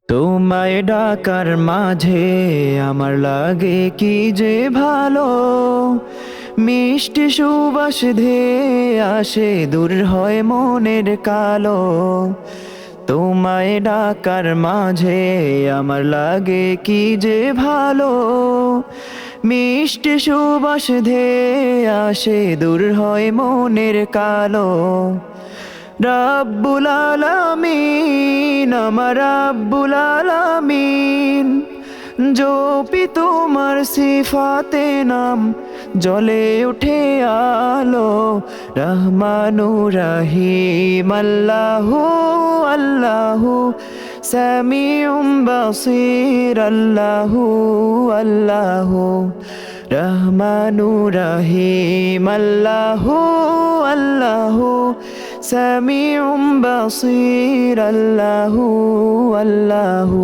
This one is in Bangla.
তোমায় ডাকার মাঝে আমার লাগে কি যে ভালো, মিষ্টি সুবাস ধেয়ে আসে দূর হয় মনের কালো। তোমায় ডাকার মাঝে আমার লাগে কি যে ভালো, মিষ্টি সুবাস ধেয়ে আসে দূর হয় মনের কালো। রাব্বুল আলামিন আমার রাব্বুল আলামিন, জপি তোমার সিফাতে নাম জ্বলে উঠে আলো। রহমানু রহিম আল্লাহু আল্লাহু, সামিউম বাসীর আল্লাহু আল্লাহু। রহমানু রহিম আল্লাহু আল্লাহু, সামিউম বাসীর আল্লাহু আল্লাহু।